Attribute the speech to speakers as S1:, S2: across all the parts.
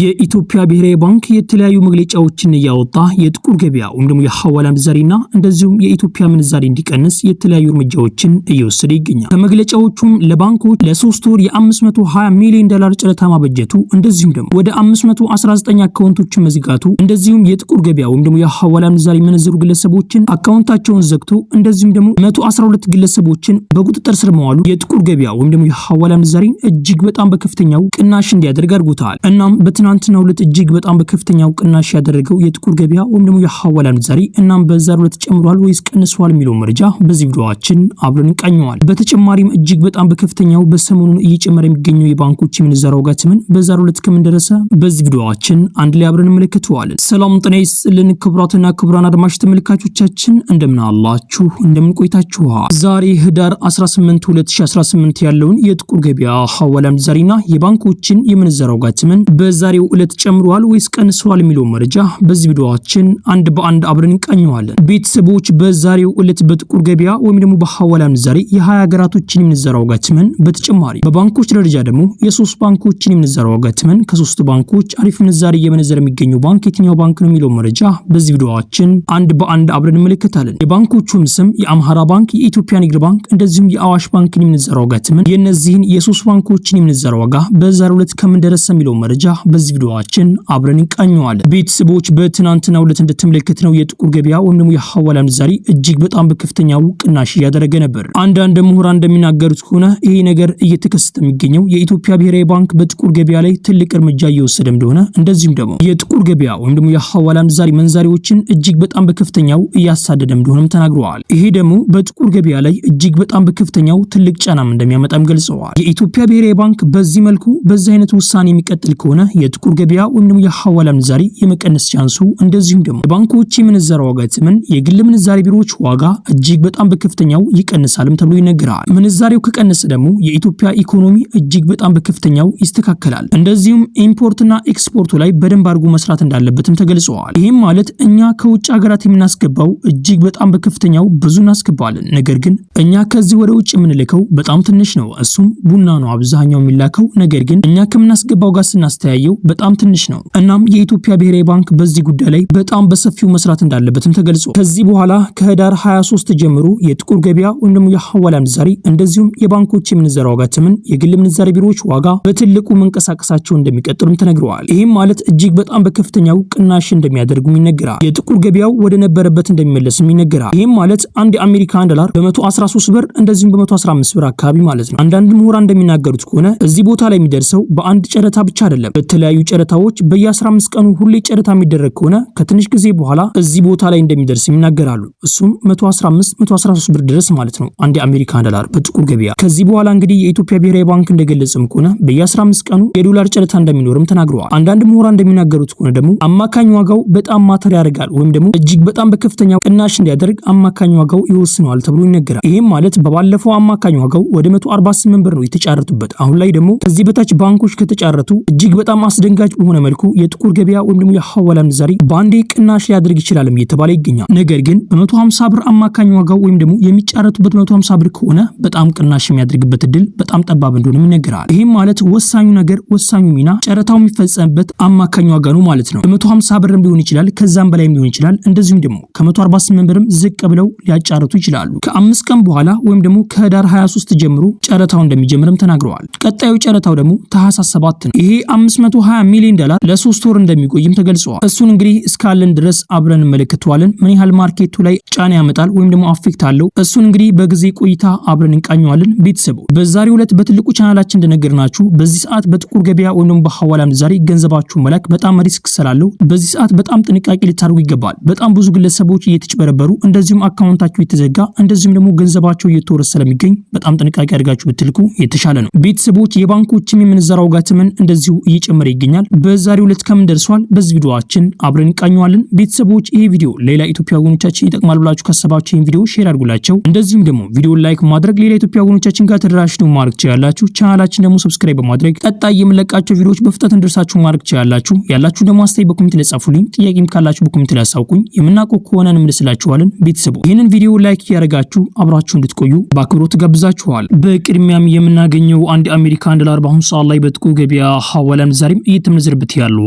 S1: የኢትዮጵያ ብሔራዊ ባንክ የተለያዩ መግለጫዎችን ያወጣ የጥቁር ገበያ ወይም ደግሞ የሐዋላ ምንዛሬና እንደዚሁም የኢትዮጵያ ምንዛሬ እንዲቀንስ የተለያዩ እርምጃዎችን እየወሰደ ይገኛል። ከመግለጫዎቹም ለባንኮች ለ3 ወር የ520 ሚሊዮን ዶላር ጨረታ ማበጀቱ እንደዚሁም ደግሞ ወደ 519 አካውንቶችን መዝጋቱ እንደዚሁም የጥቁር ገበያ ወይም ደግሞ የሐዋላ ምንዛሬ የመነዘሩ ግለሰቦችን አካውንታቸውን ዘግቶ እንደዚሁም ደግሞ 112 ግለሰቦችን በቁጥጥር ስር መዋሉ የጥቁር ገበያ ወይም ደግሞ የሐዋላ ምንዛሬን እጅግ በጣም በከፍተኛው ቅናሽ እንዲያደርግ አድርጎታል። እናም በትናንትናው ዕለት እጅግ በጣም በከፍተኛው ቅናሽ ያደረገው የጥቁር ገበያ ወይም ደግሞ የሐዋላ ምንዛሬ እናም በዛሬው ዕለት ጨምሯል ወይስ ቀንሷል የሚለው መረጃ በዚህ ቪዲዮአችን አብረን እንቃኘዋለን። በተጨማሪም እጅግ በጣም በከፍተኛው በሰሞኑን እየጨመረ የሚገኘው የባንኮች የምንዛሬ ዋጋ ተመን በዛሬው ዕለት ከምን ደረሰ በዚህ ቪዲዮአችን አንድ ላይ አብረን እንመለከተዋለን። ሰላም ጤና ይስጥልን ክቡራትና ክቡራን አድማጭ ተመልካቾቻችን እንደምን አላችሁ እንደምን ቆይታችኋል? ዛሬ ህዳር 18 2018 ያለውን የጥቁር ገበያ ሐዋላ ምንዛሬና የባንኮችን የምንዛሬ ዋጋ ተመን በዛሬው ዕለት ጨምሯል ወይስ ቀንሷል የሚለው መረጃ በዚህ ቪዲዮአችን አንድ በአንድ አብረን እንቃኘዋለን። ቤተሰቦች በዛሬው ዕለት በጥቁር ገበያ ወይም ደግሞ በሐዋላ ምንዛሬ የ20 ሀገራቶችን የምንዛሬ ዋጋ ተመን በተጨማሪ በባንኮች ደረጃ ደግሞ የ3 ባንኮችን የምንዛሬ ዋጋ ተመን ከ3 ባንኮች አሪፍ ምንዛሬ እየመነዘረ የሚገኘው ባንክ የትኛው ባንክ ነው የሚለው መረጃ በዚህ ቪዲዮአችን አንድ በአንድ አብረን እንመለከታለን። የባንኮቹም ስም የአምሃራ ባንክ፣ የኢትዮጵያ ንግድ ባንክ እንደዚሁም የአዋሽ ባንክን የምንዛሬ ዋጋ ተመን የነዚህን የ3 ባንኮችን የምንዛሬ ዋጋ በዛሬው ዕለት ከምን ደረሰ የሚለው መረጃ በዚህ ቪዲዮአችን አብረን እንቃኘዋለን። ቤተሰቦች በትናንትናው ዕለት እንደተመለከትነው የጥቁር ገበያ ወይም ደግሞ የሐዋላ ምንዛሬ እጅግ በጣም በከፍተኛው ቅናሽ እያደረገ ነበር። አንዳንድ ምሁራን እንደሚናገሩት ከሆነ ይሄ ነገር እየተከሰተ የሚገኘው የኢትዮጵያ ብሔራዊ ባንክ በጥቁር ገበያ ላይ ትልቅ እርምጃ እየወሰደ እንደሆነ እንደዚሁም ደግሞ የጥቁር ገበያ ወይም ደግሞ የሐዋላ ምንዛሬ መንዛሪዎችን እጅግ በጣም በከፍተኛው እያሳደደ እንደሆነም ተናግረዋል። ይሄ ደግሞ በጥቁር ገበያ ላይ እጅግ በጣም በከፍተኛው ትልቅ ጫናም እንደሚያመጣም ገልጸዋል። የኢትዮጵያ ብሔራዊ ባንክ በዚህ መልኩ በዚህ አይነት ውሳኔ የሚቀጥል ከሆነ የጥቁር ገበያ ወይም ደግሞ የሐዋላ ምንዛሬ የመቀነስ ቻንሱ እንደዚሁም ደግሞ የባንኮች የምንዛሬ ዋጋ ተመን የግል ምንዛሬ ቢሮዎች ዋጋ እጅግ በጣም በከፍተኛው ይቀንሳልም ተብሎ ይነገራል። ምንዛሬው ከቀነሰ ደግሞ የኢትዮጵያ ኢኮኖሚ እጅግ በጣም በከፍተኛው ይስተካከላል። እንደዚሁም ኢምፖርትና ኤክስፖርቱ ላይ በደንብ አድርጎ መስራት እንዳለበትም ተገልጸዋል። ይህም ማለት እኛ ከውጭ ሀገራት የምናስገባው እጅግ በጣም በከፍተኛው ብዙ እናስገባለን። ነገር ግን እኛ ከዚህ ወደ ውጭ የምንልከው በጣም ትንሽ ነው። እሱም ቡና ነው አብዛኛው የሚላከው። ነገር ግን እኛ ከምናስገባው ጋር ስናስተያየው በጣም ትንሽ ነው። እናም የኢትዮጵያ ብሔራዊ ባንክ በዚህ ጉዳይ ላይ በጣም በሰፊው መስራት እንዳለበትም ተገልጿል። ከዚህ በኋላ ከህዳር 23 ጀምሮ የጥቁር ገበያ ወይም ደግሞ የሐዋላ ምንዛሬ እንደዚሁም የባንኮች የምንዛሬ ዋጋ ተመን የግል ምንዛሬ ቢሮዎች ዋጋ በትልቁ መንቀሳቀሳቸው እንደሚቀጥሉም ተነግረዋል። ይህም ማለት እጅግ በጣም በከፍተኛው ቅናሽ እንደሚያደርጉም ይነገራል። የጥቁር ገበያው ወደ ነበረበት እንደሚመለስም ይነገራል። ይህም ማለት አንድ የአሜሪካን ዶላር በ113 ብር እንደዚሁም በ115 ብር አካባቢ ማለት ነው። አንዳንድ ምሁራን እንደሚናገሩት ከሆነ እዚህ ቦታ ላይ የሚደርሰው በአንድ ጨረታ ብቻ አይደለም። በተለያዩ ጨረታዎች በየ15 ቀኑ ሁሌ ጨረታ የሚደረግ ከሆነ ከትንሽ ጊዜ በኋላ እዚህ ቦታ ላይ እንደሚደርስ ይናገራሉ። እሱም 115 113 ብር ድረስ ማለት ነው አንድ የአሜሪካን ዶላር በጥቁር ገበያ። ከዚህ በኋላ እንግዲህ የኢትዮጵያ ብሔራዊ ባንክ እንደገለጸም ከሆነ በየ15 ቀኑ የዶላር ጨረታ እንደሚኖርም ተናግረዋል። አንዳንድ ምሁራን እንደሚናገሩት ከሆነ ደግሞ አማካኝ ዋጋው በጣም ማተር ያደርጋል ወይም ደግሞ እጅግ በጣም በከፍተኛው ቅናሽ እንዲያደርግ አማካኝ ዋጋው ይወስነዋል ተብሎ ይነገራል። ይህም ማለት በባለፈው አማካኝ ዋጋው ወደ 148 ብር ነው የተጫረቱበት። አሁን ላይ ደግሞ ከዚህ በታች ባንኮች ከተጫረቱ እጅግ በጣም አስደንጋጭ በሆነ መልኩ የጥቁር ገበያ ወይም ደግሞ የሐዋላ ምንዛሬ በአንዴ ቅናሽ ሊያደርግ ይችላልም እየተባለ ይገኛል። ነገር ግን በ150 ብር አማካኝ ዋጋው ወይም ደግሞ የሚጫረቱበት 150 ብር ከሆነ በጣም ቅናሽ የሚያደርግበት እድል በጣም ጠባብ እንደሆነ ይነገራል። ይህም ማለት ወሳኙ ነገር ወሳኙ ሚና ጨረታው የሚፈጸምበት አማካኝ ዋጋ ነው ማለት ነው። በ150 ብርም ሊሆን ይችላል ከዛም በላይም ሊሆን ይችላል። እንደዚሁም ደግሞ ከ148 ብርም ዝቅ ብለው ሊያጫርቱ ይችላሉ። ከ5 ቀን በኋላ ወይም ደግሞ ከህዳር 23 ጀምሮ ጨረታው እንደሚጀምርም ተናግረዋል። ቀጣዩ ጨረታው ደግሞ ታህሳስ 7 ነው። ይሄ 520 ሚሊዮን ዶላር ለ3 ወር እንደሚቆይም ተገልጿል። እሱን እንግዲህ እስካለን ድረስ አብረን እንመለከተዋለን። ምን ያህል ማርኬቱ ላይ ጫና ያመጣል ወይም ደግሞ አፌክት አለው እሱን እንግዲህ በጊዜ ቆይታ አብረን እንቃኘዋለን። ቤተሰቡ በዛሬው ዕለት በትልቁ ቻናላችን እንደነገርናችሁ በዚህ ሰዓት በጥቁር ገበያ ወይም ደግሞ በሐዋላ ምንዛሬ ገንዘባችሁን መላክ በጣም ሪስክ ስላለው በዚህ ሰዓት በጣም ጥንቃቄ ልታደርጉ ይገባል። በጣም ብዙ ግለሰቦች እየተጭበረበሩ እንደዚሁም አካውንታቸው እየተዘጋ እንደዚሁም ደግሞ ገንዘባቸው እየተወረሰ ስለሚገኝ በጣም ጥንቃቄ አድርጋችሁ ብትልኩ የተሻለ ነው። ቤተሰቦች የባንኮችም የምንዛሬ ዋጋ ተመን እንደዚሁ እየጨመረ ይገኛል። በዛሬው ዕለት ከምን ደርሷል በዚህ ቪዲዮአችን አብረን እንቃኘዋለን። ቤተሰቦች ይሄ ቪዲዮ ሌላ ኢትዮጵያ ወገኖቻችን ይጠቅማል ብላችሁ ካሰባችሁ ይሄን ቪዲዮ ሼር አድርጉላቸው። እንደዚሁም ደግሞ ቪዲዮ ላይክ ማድረግ ሌላ ኢትዮጵያ ወገኖቻችን ጋር ተደራሽ ነው ማድረግ ትችላላችሁ። ቻናላችን ደግሞ ሰብስክራይብ በማድረግ ቀጣይ የምንለቃቸው ቪዲዮዎች በፍጥነት እንድርሳችሁ ማድረግ ትችላላችሁ። ያላችሁ ደግሞ አስተያየት በኮሜንት ላይ ጻፉልኝ። ጥያቄም ካላችሁ በኮሜንት ላይ አሳውቁኝ። የምናውቀው ከሆነ እንመልስላችኋለን። ቤተሰቦች ይህንን ቪዲዮ ላይክ ያደረጋችሁ አብራችሁ እንድትቆዩ በአክብሮት ጋብዛችኋል። በቅድሚያም የምናገኘው አንድ አሜሪካን ዶላር በአሁኑ ሰዓት ላይ በጥቁር ገበያ ሐዋላ ምንዛሬም እየተመነዘረበት ያለው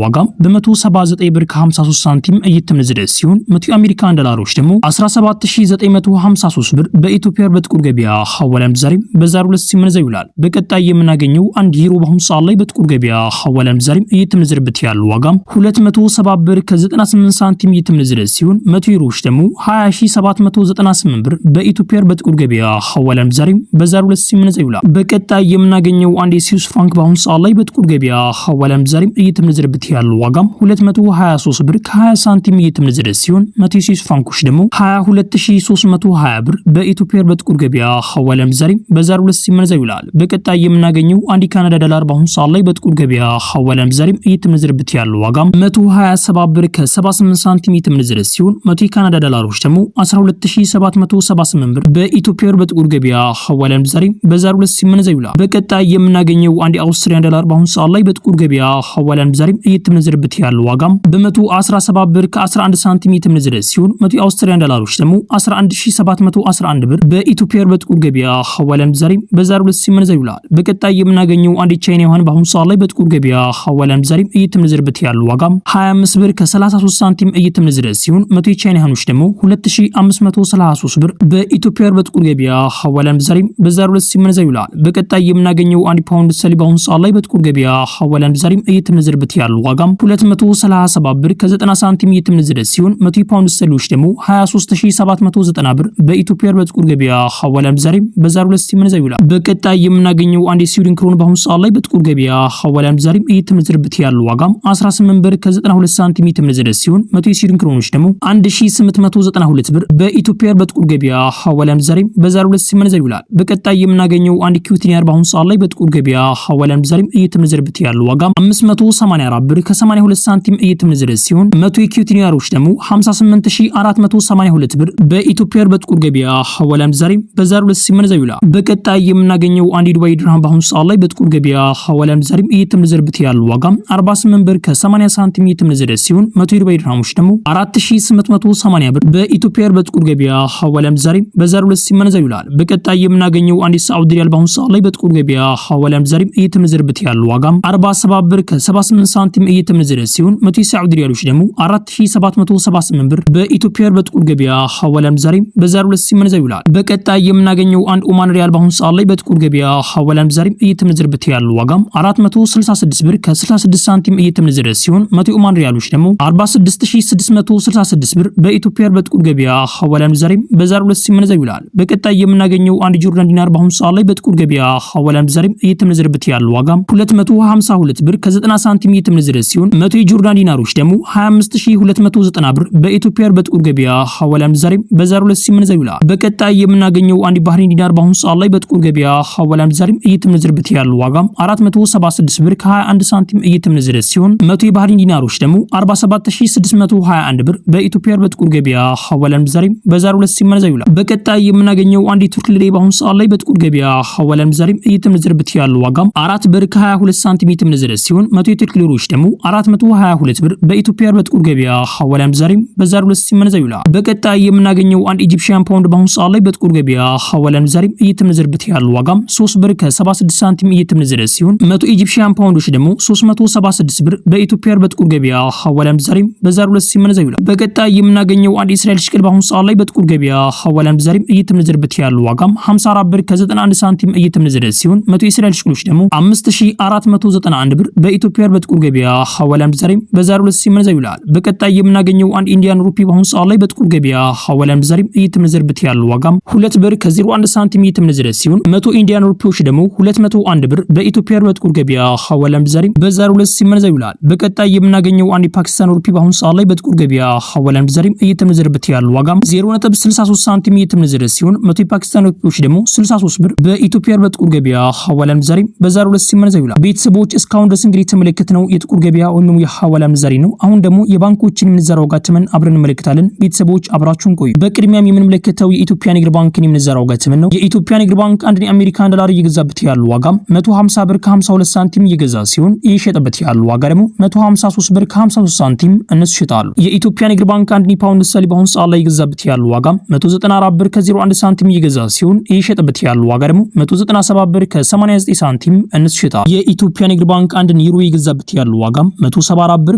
S1: ዋጋ በ179 ብር ከ53 ሳንቲም እየተመነዘረ ሲሆን 100 የአሜሪካን ዶላሮች ደግሞ 17953 ብር በኢትዮጵያ በጥቁር ገበያ ሐዋላ ምንዛሬ በዛሬው ዕለት ሲመነዘር ይውላል። በቀጣይ የምናገኘው አንድ ዩሮ በአሁኑ ሰዓት ላይ በጥቁር ገበያ ሐዋላ ምንዛሬ እየተመነዘረበት ያለው ዋጋ 270 ብር ከ98 ሳንቲም እየተመነዘረ ሲሆን 100 ዩሮዎች ደግሞ 20798 ብር በኢትዮጵያ በጥቁር ገበያ ሐዋላ ምንዛሬ በዛሬው ዕለት ሲመነዘር ይውላል። በቀጣይ የምናገኘው አንድ የስዊስ ፍራንክ በአሁኑ ሰዓት ላይ በጥቁር ገበያ ሐዋላ ምንዛሬ እየተመነዘረበት ያለው ዋጋ 223 ብር ከ20 ሳንቲም እየተመነዘረ ሲሆን 100 የስዊስ ፍራንኮች ደግሞ 22320 ብር በኢትዮጵያ በጥቁር ገበያ ሐዋላ ምንዛሬ በዛሬው ዕለት ሲመነዘር ይውላል። በቀጣይ የምናገኘው አንድ ካናዳ ዶላር በአሁኑ ሰዓት ላይ በጥቁር ገበያ ሐዋላ ምንዛሬ እየተመነዘረበት ያለው ዋጋ 127 ብር ከ78 ሳንቲም እየተመነዘረ ሲሆን 100 የካናዳ ዶላሮች ደግሞ 12778 ብር በኢትዮጵያ በጥቁር ገበያ ሐዋላ ምንዛሬ በዛሬው ዕለት ሲመነዘር ይውላል። በቀጣይ የምናገኘው አንድ አውስትራሊያን ዶላር በአሁኑ ሰዓት ላይ በጥቁር ገበያ ሐዋላ ምንዛሬ እየተመነዘረበት ያለው ዋጋ 117 ብር ከ11 ሳንቲም እየተመነዘረ ሲሆን 100 የአውስትራሊያን ዶላሮች ደግሞ 11711 ብር በኢትዮጵያ በጥቁር ገበያ ሐዋላ ምንዛሬ በዛሬው ዕለት ሲመነዘር ይውላል። በቀጣይ የምናገኘው አንድ ቻይና ዩዋን በአሁኑ ሰዓት ላይ በጥቁር ገበያ ሐዋላ ምንዛሬ እየተመነዘረበት ያለው ዋጋ 25 ብር ከ33 ሳንቲም እየተመነዘረ ሲሆን 100 የቻይና ዩዋኖች ደግሞ 2533 ብር በኢትዮጵያ በጥቁር ገበያ ሐዋላ ምንዛሬ በዛሬው ዕለት ሲመነዘር ይውላል። በቀጣይ የምናገኘው አንድ ፓውንድ ስተርሊንግ በአሁኑ ሰዓት ላይ በጥቁር ገበያ ሐዋላ ምንዛሬ እየተመነዘረበት ያለው ዋጋ 237 ብር ከ90 ሳንቲም እየተመነዘረ ሲሆን 100 የፓውንድ ስተርሊንጎች ደግሞ 23790 ብር በኢትዮጵያ በጥቁር ገበያ ሐዋላ ምንዛሬ በዛሬው ዕለት ሲመነዘር ይውላል። በቀጣይ የምናገኘው አንድ የስዊድን ክሮን በአሁኑ ሰዓት ላይ በጥቁር ገበያ ሐዋላ ምንዛሬ እየተመነዘረበት ያለው ዋጋ 18 ብር ከ92 ሳንቲም እየተመነዘረ ሲሆን 100 የስዊድን ክሮኖች ደግሞ 1892 ብር በኢትዮጵያ በጥቁር ገበያ ሐዋላ ምንዛሬ በዛሬው ዕለት ሲመነዘር ይውላል። በቀጣይ የምናገኘው አንድ ኪዩቲኒያር በአሁኑ ሰዓት ላይ በጥቁር ገበያ ሐዋላ ምንዛሬ እየተመነዘረበት ያለው ዋጋ 584 ብር ከ82 ሳንቲም እየተመነዘረ ሲሆን 100 የኪዩቲኒያሮች ደግሞ 58482 ብር በኢትዮጵያ በጥቁር ገበያ ሐዋላ ምንዛሬ በዛሬው ዕለት ሲመነዘር ይውላል። በቀጣይ የምናገኘው አንድ ዱባይ ድርሃም በአሁኑ ሰዓት ላይ በጥቁር ገበያ ሐዋላ ምንዛሬ እየተመነዘረበት ያለው ዋጋ 48 ብር ከ80 ሳንቲም እየተመነዘረ ሲሆን 100 የዱባይ ድርሃሞች ደግሞ 4880 ብር በኢትዮጵያ በጥቁር ገበያ ሐዋላ ምንዛሬ በዛሬው ዕለት ሲመነዘር ይውላል። በቀጣይ የምናገኘው አንድ ሳዑዲ ሪያል በአሁኑ ሰዓት ላይ በጥቁር ገበያ ሐዋላ ምንዛሬ እየተመነዘረበት ያለው ዋጋ 47 ብር ከ78 ሳንቲም እየተመነዘረ ሲሆን 100 የሳዑዲ ሪያሎች ደግሞ 4778 ብር በኢትዮጵያ በጥቁር ገበያ ሐዋላ ምንዛሬ በዛሬው ዕለት ሲመነዘር ይውላል። በቀጣይ የምናገኘው አንድ ኦማን ሪያል በአሁኑ ሰዓት ላይ በጥቁር ገበያ ሐዋላ ምንዛሬ እየተመነዘረበት ያለው ዋጋ 466 ብር ከ66 ሳንቲም እየተመነዘረ ሲሆን 100 ኦማን ሪያሎች ደግሞ 46666 ብር በኢትዮጵያ በጥቁር ገበያ ሐዋላ ምንዛሬ በዛሬው ዕለት ሲመነዘር ይውላል። በቀጣይ የምናገኘው አንድ ጆርዳን ዲናር በአሁኑ ሰዓት ላይ በጥቁር ገበያ ሐዋላ ምንዛሬ እየተመነዘረበት ያለው ዋጋ 252 ብር ከ90 ሳንቲም እየተመነዘረ ሲሆን 100 የጆርዳን ዲናሮች ደግሞ 25290 ብር በኢትዮጵያ በጥቁር ገበያ ሐዋላ ምንዛሬ በዛሬው ዕለት ሲመነዘር ይውላል። በቀጣይ የምናገኘው አንድ ባህሬን ዲናር በአሁኑ ሰዓት ላይ በጥቁር ገበያ ሐዋላ ምንዛሬ እየተመነዘረበት ያለው ዋጋ 476 ብር ከ21 ሳንቲም እየተመነዘረ ሲሆን 100 የባህሬን ዲናሮች ደግሞ 47621 ብር በኢትዮጵያ በጥቁር ገበያ ሐዋላ ምንዛሬ በዛሬው ዕለት ሲመነዘር ይውላል። በቀጣይ የምናገኘው አንድ ቱርክ ሊሬ በአሁኑ ሰዓት ላይ በጥቁር ገበያ ሐዋላ ምንዛሬ እየተመነዘረበት ያለው ዋጋ 4 ብር ከ22 ሳንቲም እየተመነዘረ ሲሆን 100 የቱርክ ሊሮች ደግሞ 422 ብር በኢትዮጵያ በጥቁር ገበያ ሐዋላ ምንዛሬ በዛሬው ዕለት ሲመነዘር ይውላል። በቀጣይ የምናገኘው አንድ ኢጂፕሽያን ፓውንድ በአሁኑ ሰዓት ላይ በጥቁር ገበያ ሐዋላ ምንዛሬ እየተመነዘረበት ያለው ዋጋ 3 ብር ከ76 ሳንቲም እየተመነዘረ ሲሆን 100 ኢጂፕሽያን ፓውንዶች ደግሞ 376 ብር በኢትዮጵያ በጥቁር ገበያ ሐዋላ ምንዛሬ በዛሬው ዕለት ሲመነዘር ይውላል። በቀጣይ የምናገኘው አንድ እስራኤል ሽቅል በአሁኑ ሰዓት ላይ በጥቁር ገበያ ሐዋላ ምንዛሬ እየተመነዘረበት ያለው ዋጋ 54 ብር ከ91 ሳንቲም እየተመነዘረ ሲሆን 100 የእስራኤል ሽቅሎች ደግሞ 5491 ብር በኢትዮጵያ በጥቁር ገበያ ሐዋላ ምንዛሬ በዛሬው ዕለት ሲመነዘር ይውላል። በቀጣይ የምናገኘው አንድ ኢንዲያን ሩፒ በአሁኑ ሰዓት ላይ በጥቁር ገበያ ሐዋላ ምንዛሬ እየተመነዘረበት ያለው ዋጋ 2 ብር ከ01 ሳንቲም እየተመነዘረ ሲሆን 100 ኢንዲያን ሩፒዎች ደግሞ 201 ብር በኢትዮጵያ በጥቁር ገበያ ሐዋላ ምንዛሬ በዛሬው ዕለት ሲመነዘር ይውላል። በቀጣይ የምናገኘው አንድ ፓኪስታን ሩፒ በአሁኑ ሰዓት ላይ በጥቁር ገበያ ሐዋላ ምንዛሬ እየተመነዘረበት ያለው ዋጋ 0.63 ሳንቲም እየተመነዘረ ሲሆን 100 የፓኪስታን ሩፒዎች ደግሞ 63 ብር በኢትዮጵያ በጥቁር ገበያ ሐዋላ ምንዛሬ በዛሬው ዕለት ሲመነዘር ይውላል። ቤተሰቦች እስካሁን ድረስ እንግዲህ የተመለከትነው የጥቁር ገበያ ወይም የሐዋላ ምንዛሬ ነው። አሁን ደግሞ የባንኮችን ምንዛሬ ዋጋ ተመን አብረን እንመለከታለን። ቤተሰቦች አብራችሁን ቆዩ። በቅድሚያም የምንመለከተው የኢትዮጵያ ንግድ ባንክን የምንዛሬ ዋጋ ተመን ነው። የኢትዮጵያ ንግድ ባንክ አንድ የአሜሪካን ዶላር እየገዛበት ያለው ዋጋ 150 ብር ከ52 ሳንቲም እየገዛ ሲሆን እየሸጠበት ያለው ዋጋ ደግሞ 153 ብር ከ53 ሳንቲም እነሱ ይሸጣሉ። የኢትዮጵያ ንግድ ባንክ አንድ ፓውንድ ስተርሊንግ በአሁኑ ሰዓት ላይ እየገዛበት ያለው ዋጋ 194 ብር ከ01 ሳንቲም እየገዛ ሲሆን እየሸጠበት ያለው ዋጋ ደግሞ 197 ብር ከ89 ሳንቲም እነሱ ይሸጣሉ። የኢትዮጵያ ንግድ ባንክ አንድ ዩሮ ኒሮ የገዛበት ያለው ዋጋም 174 ብር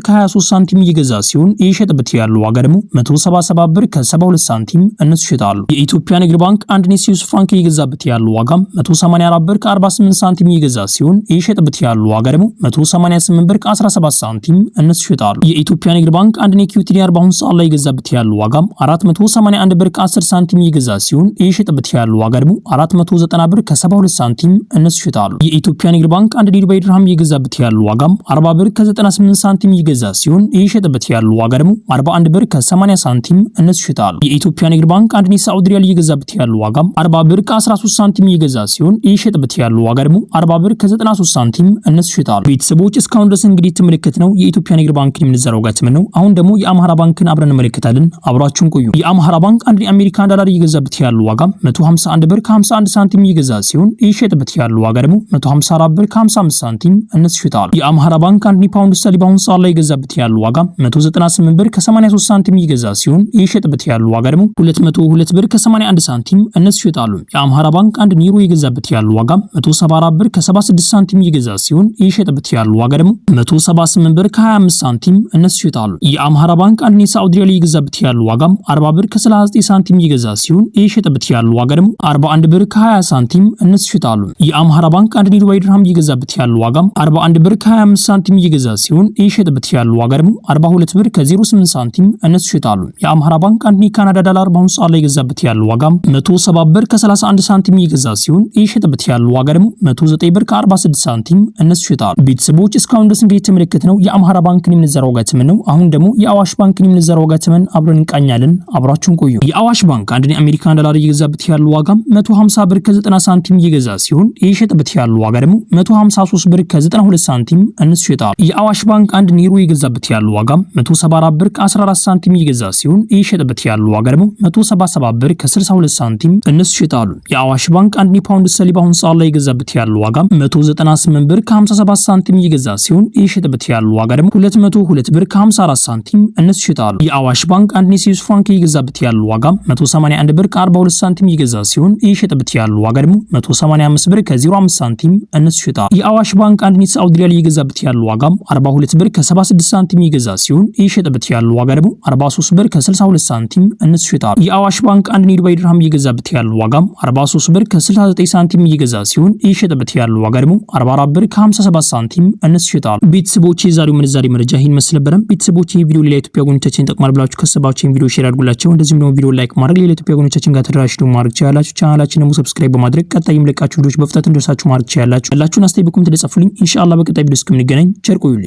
S1: ከ23 ሳንቲም እየገዛ ሲሆን እየሸጠበት ያለው ዋጋ ደግሞ 177 ብር ከ72 ሳንቲም እነሱ ይሸጣሉ። የኢትዮጵያ ንግድ ባንክ አንድ የስዊስ ፍራንክ እየገዛበት ያለው ዋጋም 184 ብር ከ48 ሳንቲም እየገዛ ሲሆን እየሸጠበት ያለው ዋጋ ደግሞ 188 ብር ከ17 ሳንቲም እነሱ ይሸጣሉ። የኢትዮጵያ ንግድ ባንክ አንድ የኢኩዊቲ ዲናር በአሁኑ ሰዓት ላይ የገዛበት ያለው ዋጋም 481 ብር ከ10 ሳንቲም እየገዛ ሲሆን እየሸጠበት ያለው ዋጋ ደግሞ 490 ብር ከ72 ሳንቲም እነሱ ይሸጣሉ። የኢትዮጵያ ንግድ ባንክ አንድ ዲዱባይ ድርሃም እየገዛበት ያለው ዋጋም 40 ብር ከ98 ሳንቲም እየገዛ ሲሆን እየሸጠበት ያለው ዋጋ ደግሞ 41 ብር ከ80 ሳንቲም እነሱ ይሸጣሉ። የኢትዮጵያ ንግድ ባንክ አንድ የሳዑዲ ሪያል እየገዛበት ያለው ዋጋም 40 ብር ከ13 ሳንቲም እየገዛ ሲሆን እየሸጠበት ያለው ዋጋ ደግሞ 40 ብር ከ93 ሳንቲም እነሱ ይሸጣሉ። ቤተሰቦች እስካሁን ድረስ እንግዲህ የተመለከትነው የኢትዮጵያ ንግድ ባንክን የምንዛሬ ዋጋ ተመን ነው። አሁን ደግሞ የአምሃራ ባንክን አብረን እንመለከታለን። አብራችሁን ቆዩ። የአምሃራ ባንክ አንድ የአሜሪካን ዶላር እየገዛበት ያለው ዋጋም 151 ብር ከ51 ሳንቲም እየገዛ ሲሆን እየሸጠበት ያለው ዋጋ ደግሞ 154 ብር ከ55 ሳንቲም እነሱ ይሸጣሉ። የአምሃራ ባንክ አንድ ፓውንድ ስተርሊንግ በአሁኑ ሰዓት ላይ የገዛበት ያለው ዋጋ 198 ብር ከ83 ሳንቲም እየገዛ ሲሆን እየሸጠበት ያለው ዋጋ ደግሞ 202 ብር ከ81 ሳንቲም እነሱ ይሸጣሉ። የአምሃራ ባንክ አንድ ኒሮ የገዛበት ያለው ዋጋ 174 ብር ከ76 ሳንቲም እየገዛ ሲሆን እየሸጠበት ያለው ዋጋ ደግሞ 178 ብር ከ25 ሳንቲም እነሱ ይሸጣሉ። የአምሃራ ባንክ አንድ የሳዑዲ ሪያል የገዛበት ያለው ዋጋ 40 ብር ከ39 ሳንቲም እየገዛ ሲሆን እየሸጠበት ያለው ዋጋ ደግሞ 41 ብር ከ20 ሳንቲም እነሱ ይሸጣሉ። የአምሃራ ባንክ አንድ የዱባይ ድርሃም እየገዛበት ያለው ዋጋ 41 ብር ከ25 ሳንቲም እየገዛ ሲሆን እየሸጠበት ያለው ዋጋ ደግሞ 42 ብር ከ08 ሳንቲም እነሱ ይሸጣሉ። የአምሃራ ባንክ አንድ የካናዳ ዶላር በአሁኑ ሰዓት ላይ የገዛበት ያለው ዋጋ 107 ብር ከ31 ሳንቲም እየገዛ ሲሆን እየሸጠበት ያለው ዋጋ ደግሞ 109 ብር ከ46 ሳንቲም እነሱ ይሸጣሉ። ቤተሰቦች እስካሁን ድረስ እንግዲህ የተመለከትነው የአምሃራ ባንክን የምንዛሬ ዋጋ ተመን ነው። አሁን ደግሞ የአዋሽ ባንክን የምንዛሬ ዋጋ ተመን አብረን እንቃኛለን። አብራችሁን ቆዩ። የአዋሽ ባንክ አንድ የአሜሪካን ዶላር እየገዛበት ያለው ዋጋ 150 ብር ከ90 ሳንቲም እየገዛ ሲሆን እየሸጠበት ያለው ዋጋ ደግሞ 153 ብር ከ92 ሳንቲም እነሱ ይሸጣሉ። የአዋሽ ባንክ አንድ ኒሮ እየገዛበት ያለው ዋጋ 174 ብር ከ14 ሳንቲም እየገዛ ሲሆን እየሸጠበት ያለው ዋጋ ደግሞ 177 ብር ከ62 ሳንቲም እነሱ ይሸጣሉ። የአዋሽ ባንክ አንድ ፓውንድ ስተርሊንግ በአሁኑ ሰዓት ላይ የገዛበት ያለው ዋጋ 198 ብር ከ57 ሳንቲም እየገዛ ሲሆን እየሸጠበት ያለው ዋጋ ደግሞ 202 ብር ከ54 ሳንቲም እነሱ ይሸጣሉ። የአዋሽ ባንክ አንድ የስዊስ ፍራንክ እየገዛበት ያለው ዋጋ 181 ብር ከ42 ሳንቲም እየገዛ ሲሆን እየሸጠበት ያለው ዋጋ ደግሞ 185 ብር ከ05 ሳንቲም እነሱ ይሸጣሉ። የአዋሽ ባንክ አንድ የሳዑዲ ሪያል እየገዛበት ያለው ዋጋ 42 ብር ከ76 ሳንቲም እየገዛ ሲሆን እየሸጠበት ያለው ዋጋ ደግሞ 43 ብር ከ62 ሳንቲም እነሱ ይሸጣሉ። የአዋሽ ባንክ አንድ የዱባይ ድርሃም እየገዛበት ያለው ዋጋ 43 ብር ከ69 ሳንቲም እየገዛ ሲሆን እየሸጠበት ያለው ዋጋ ደግሞ 44 ብር ከ57 ሳንቲም እነሱ ይሸጣሉ። ቤተሰቦች የዛሬው ምንዛሬ መረጃ ይህን መስል ነበር። ቤተሰቦች ይህ ቪዲዮ ለኢትዮጵያ ጎኖቻችን ይጠቅማል ብላችሁ ከሰባችሁ ይህን ቪዲዮ ሼር አድርጉላቸው። እንደዚሁም ደግሞ ቪዲዮ ላይክ ማድረግ ለኢትዮጵያ ጎኖቻችን ጋር ተደራሽ ደግሞ ማድረግ ትችላላችሁ። ቻናላችን ደግሞ ሰብስክራይብ በማድረግ ቀጣይ የምለቃችሁ ቪዲዮዎች በፍጥነት እንዲደርሳችሁ ማድረግ ትችላላችሁ። ያላችሁን አስተያየት በኮሜንት ላይ ጻፉልኝ። ኢንሻአላህ በቀጣይ ቪዲዮ እስከምንገናኝ ቸር ቆዩልኝ።